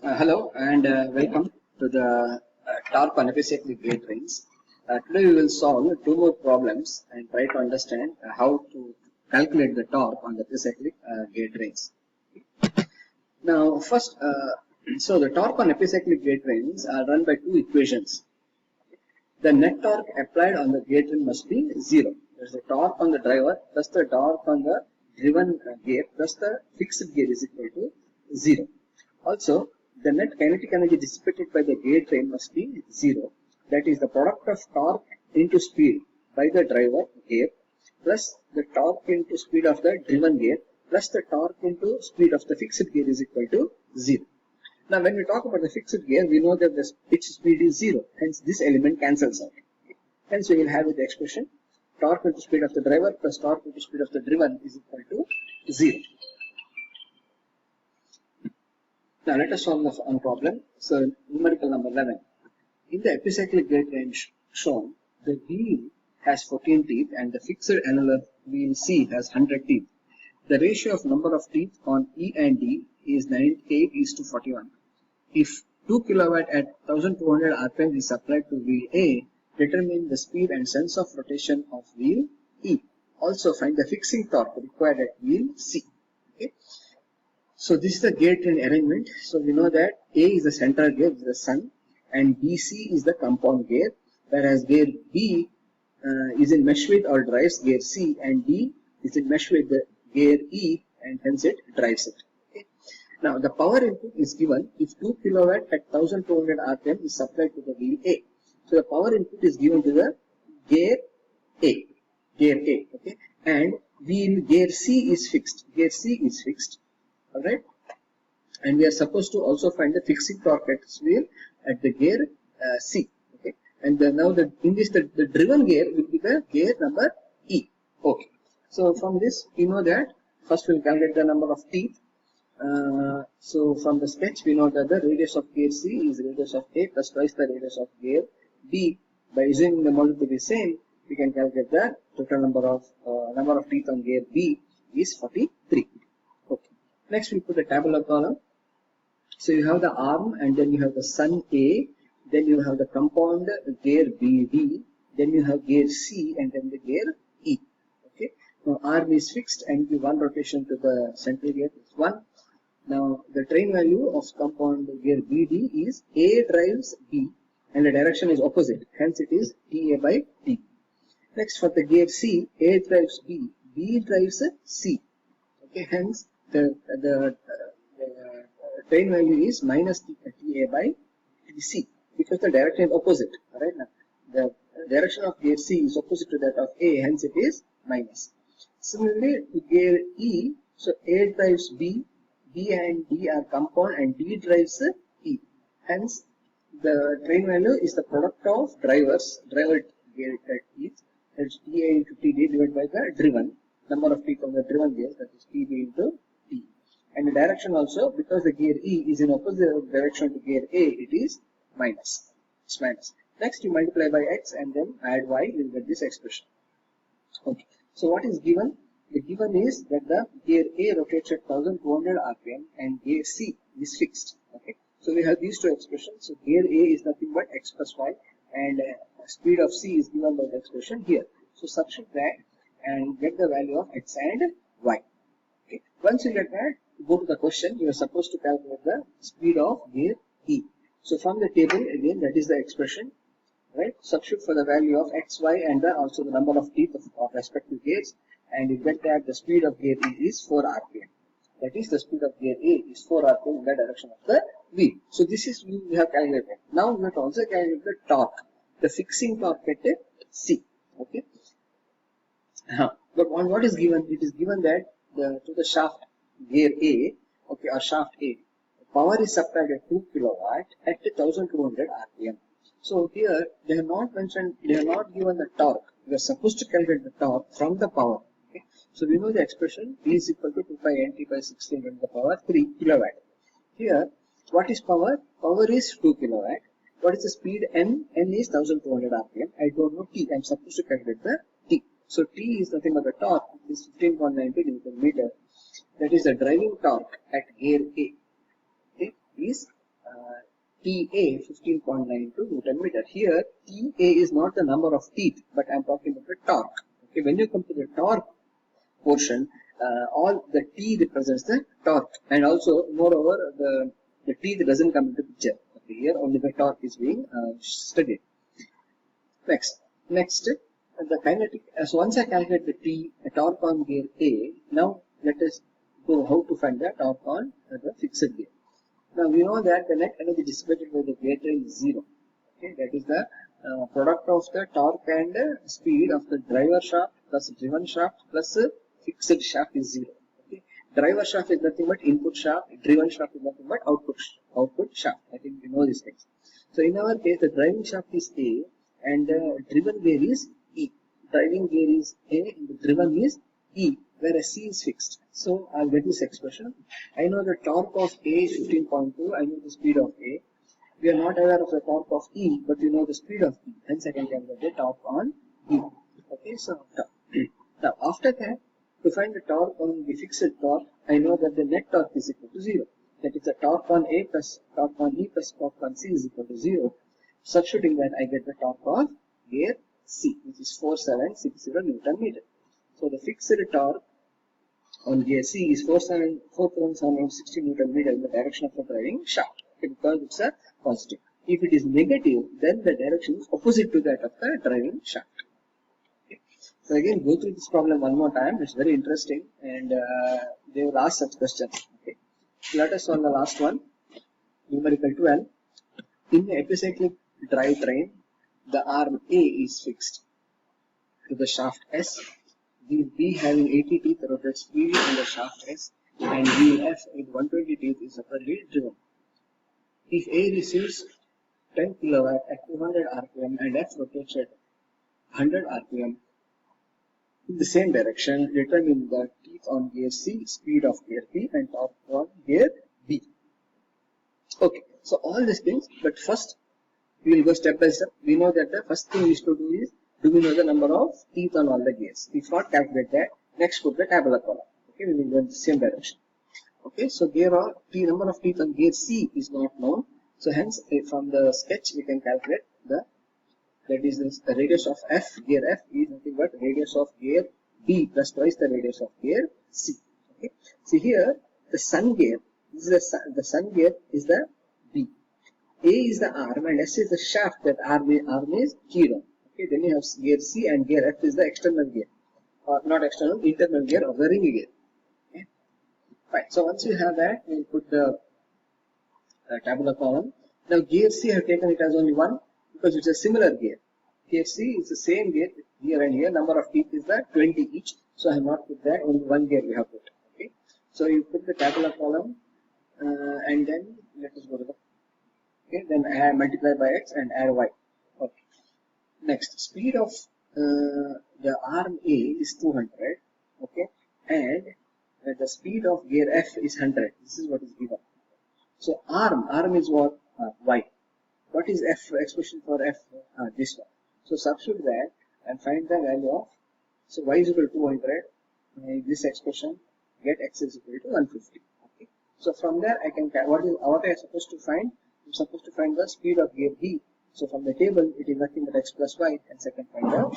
Hello and welcome to the torque on epicyclic gate trains. Today we will solve two more problems and try to understand how to calculate the torque on the epicyclic gate trains. Now first, so the torque on epicyclic gate trains are run by two equations. The net torque applied on the gate train must be zero. There's the torque on the driver plus the torque on the driven gear plus the fixed gear is equal to zero. Also, the net kinetic energy dissipated by the gate train must be zero. That is the product of torque into speed by the driver gear plus the torque into speed of the driven gear plus the torque into speed of the fixed gear is equal to zero. Now, when we talk about the fixed gear, we know that the pitch speed is zero. Hence, this element cancels out. Hence, we will have the expression torque into speed of the driver plus torque into speed of the driven is equal to zero. Now, let us solve the one problem. So, numerical number 11. In the epicyclic gate train shown, the wheel has 14 teeth and the fixed annular wheel C has 100 teeth. The ratio of number of teeth on E and D is 98:41. If 2 kilowatt at 1200 rpm is applied to wheel A, determine the speed and sense of rotation of wheel E. Also find the fixing torque required at wheel C. Okay. So this is the gate train arrangement. So we know that A is the central gear, the sun, and BC is the compound gear, whereas gear B is in mesh with or drives gear C, and D is in mesh with the gear E, and hence it drives it. Okay. Now the power input is given if 2 kilowatt at 1200 rpm is supplied to the wheel A. So the power input is given to the gear A, okay, and wheel gear C is fixed. Gear C is fixed. Alright, and we are supposed to also find the fixing torque at wheel at the gear C. Okay, and now in this the driven gear will be the gear number E. Okay, so from this we know that first we'll calculate the number of teeth. So from the sketch we know that the radius of gear C is radius of A plus twice the radius of gear B. By using the model to be same, we can calculate the total number of teeth on gear B is 43. Okay. Next, we put the tabular column. So you have the arm, and then you have the sun A, then you have the compound gear BD, then you have gear C, and then the gear E. Okay. Now arm is fixed, and give one rotation to the central gear is 1. Now the train value of compound gear BD is A drives B, and the direction is opposite. Hence it is TA by T. Next, for the gear C, A drives B, B drives C. Okay. Hence the train value is minus TA by TC because the direction is opposite. Alright, now the direction of gear C is opposite to that of A, hence it is minus. Similarly, to gear E, so A drives B, B and D are compound, and D drives E. Hence, the train value is the product of driver gear teeth, that's TA into TD divided by the driven number of teeth on the driven gear, that is TB into T. And the direction also, because the gear E is in opposite direction to gear A, it is minus. It's minus. Next, you multiply by X and then add Y, you will get this expression. Okay. So what is given? The given is that the gear A rotates at 1200 rpm and gear C is fixed. Okay. So we have these two expressions. So gear A is nothing but X plus Y, and speed of C is given by the expression here. So substitute that and get the value of X and Y. Okay. Once you get that, go to the question. You are supposed to calculate the speed of gear E. So from the table again, that is the expression, right? Substitute for the value of X, Y, and also the number of teeth of respective gears, and you get that the speed of gear E is 4 rpm. That is, the speed of gear A is 4 rpm in the direction of the wheel. So this is we have calculated. Now we have to also calculate the torque, the fixing torque at C. Okay. But what is given? It is given that to the shaft gear A, okay, or shaft A, power is supplied at 2 kilowatt at 1200 rpm. So here they have not mentioned, they have not given the torque. We are supposed to calculate the torque from the power. Okay. So we know the expression P is equal to 2 pi nt by 16 to the power 3 kilowatt. Here, what is power? Power is 2 kilowatt. What is the speed? N? N is 1200 rpm. I don't know T. I am supposed to calculate the T. So T is nothing but the torque. It is 15.90 Newton meter. That is the driving torque at gear A. Okay, is TA 15.92 Newton meter. Here TA is not the number of teeth, but I'm talking about the torque. Okay, when you come to the torque portion, all the T represents the torque, and also moreover the teeth doesn't come into picture. Okay, here only the torque is being studied. Next, the kinetic. So once I calculate the T, the torque on gear A, now let us go how to find the torque on the fixed gear. Now we know that the net energy dissipated by the gear train is zero. Okay, that is the product of the torque and speed of the driver shaft plus driven shaft plus fixed shaft is zero. Okay, driver shaft is nothing but input shaft, driven shaft is nothing but output shaft. I think you know these things. So in our case, the driving shaft is A and the driven gear is E. Driving gear is A and the driven is E, whereas C is fixed. So I'll get this expression. I know the torque of A is 15.2. I know the speed of A. We are not aware of the torque of E, but we know the speed of E. Hence I can calculate the torque on E. Okay, so now after that, to find the torque on the fixed torque, I know that the net torque is equal to 0. That is the torque on A plus torque on E plus torque on C is equal to 0. Substituting that, I get the torque of gear C, which is 4760 Newton meter. So the fixed torque on gear C is 4760 Newton meter in the direction of the driving shaft, because it's a positive. If it is negative, then the direction is opposite to that of the driving shaft. Okay. So again, go through this problem one more time. It's very interesting, and they will ask such questions. Okay. So let us solve the last one. Numerical 12. In the epicyclic drive train, the arm A is fixed to the shaft S. Wheel B having 80 teeth rotates freely on the shaft S, and wheel F with 120 teeth is separately driven. If A receives 10 kW at 200 rpm and F rotates at 100 rpm in the same direction, determine the teeth on gear C, speed of gear B, and torque on gear B. Okay, so all these things, but first we will go step by step. We know that the first thing we should do is, do we know the number of teeth on all the gears? If not, calculate that. Next, put the tabular column. Okay, we will go in the same direction. Okay, so gear or number of teeth on gear C is not known. So hence, from the sketch, we can calculate the radius of F. Gear F is nothing but radius of gear B plus twice the radius of gear C. Okay, see here the sun gear. This is the sun gear is the B. A is the arm and S is the shaft that arm is keyed on. Okay, then you have gear C and gear F is the external gear, or not external, internal gear or the ring gear. Okay, fine. So once you have that, we'll put the tabular column. Now gear C I have taken it as only one because it's a similar gear. Gear C is the same gear here and here. Number of teeth is the 20 each. So I have not put that. Only one gear we have put. Okay. So you put the tabular column and then let us go to the. Okay. Then add, multiply by x and add y. Okay. Next, speed of the arm A is 200. Okay. And the speed of gear F is 100. This is what is given. So arm is what? Y. What is F expression for F? This one. So substitute that and find the value of, so y is equal to 200. This expression, get x is equal to 150. Okay. So from there I can, what I am supposed to find? I'm supposed to find the speed of gear B. So from the table it is nothing but x plus y, and second find the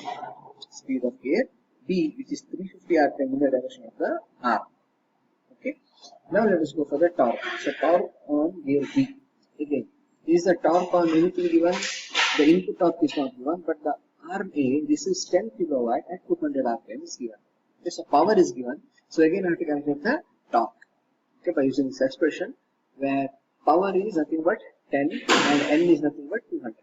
speed of gear B, which is 350 rpm in the direction of the arm. Okay. Now let us go for the torque. So torque on gear B. Again, is the torque on anything given? The input torque is not given, but the arm A, this is 10 kilowatt at 200 rpm is given. Okay, so power is given. So again I have to calculate the torque. Okay, by using this expression where power is nothing but 10 and N is nothing but 200.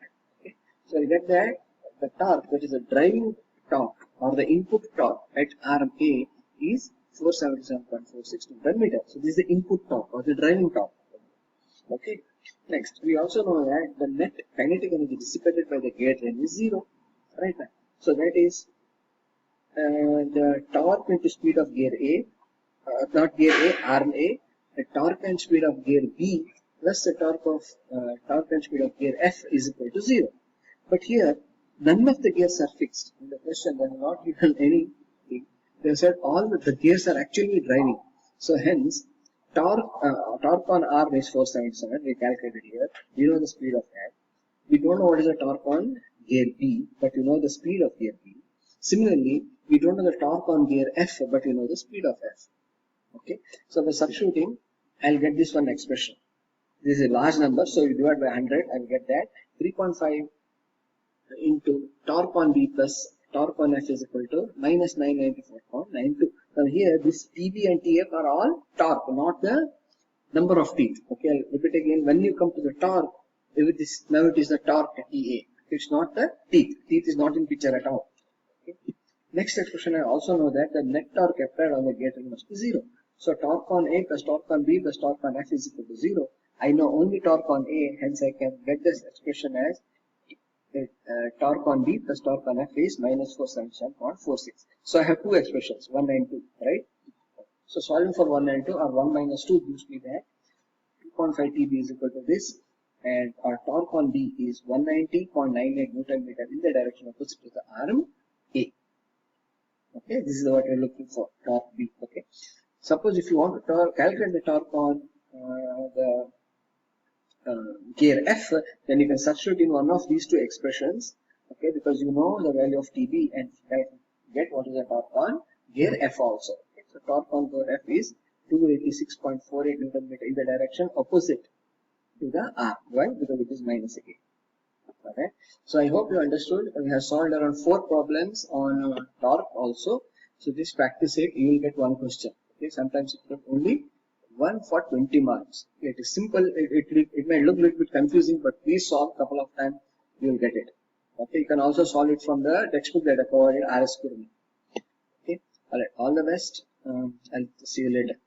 Okay, so you get that the torque, that is the driving torque or the input torque at arm A is 477.46 Newton meter. So this is the input torque or the driving torque. Okay. Next, we also know that the net kinetic energy dissipated by the gear train is 0. Right now. So that is the torque into speed of gear A, not gear A, arm A, the torque and speed of gear B plus the torque and speed of gear F is equal to 0. But here, none of the gears are fixed. In the question, they are not given anything. They said all the gears are actually driving. So hence, torque on R is 477. We calculated here. We know the speed of that. We don't know what is the torque on gear B, but you know the speed of gear B. Similarly, we don't know the torque on gear F, but you know the speed of F. Okay. So by substituting, I'll get this one expression. This is a large number, so you divide by 100, I'll get that 3.5 into torque on B plus torque on F is equal to minus 994.92. Now here, this TB and TF are all torque, not the number of teeth. Okay, I'll repeat again. When you come to the torque, now it is the torque TA. It's not the teeth. Teeth is not in picture at all. Okay. Next expression, I also know that the net torque applied on the gear must be 0. So torque on A plus torque on B plus torque on F is equal to 0. I know only torque on A, hence I can get this expression as torque on B plus torque on F is minus 477.46. So I have two expressions, 1 and 2, right? So solving for 1 and 2 or 1 minus 2 gives me that 2.5 TB is equal to this, and our torque on B is 190.98 Newton meter in the direction opposite to the arm A. Okay, this is what we're looking for, torque B. Okay, suppose if you want to calculate the torque on the gear F, then you can substitute in one of these two expressions, okay, because you know the value of TB and get what is the torque on gear F also. Okay. So torque on gear F is 286.48 Newton meter in the direction opposite to the R. Why? Because it is minus again. Okay. So I hope you understood. We have solved around 4 problems on torque also. So just practice it. You will get one question. Okay. Sometimes it will only 1 for 20 marks. It is simple. It may look a little bit confusing, but please solve a couple of times. You will get it. Okay. You can also solve it from the textbook that I provided, RS Kurumi. Okay. Alright. All the best. I'll see you later.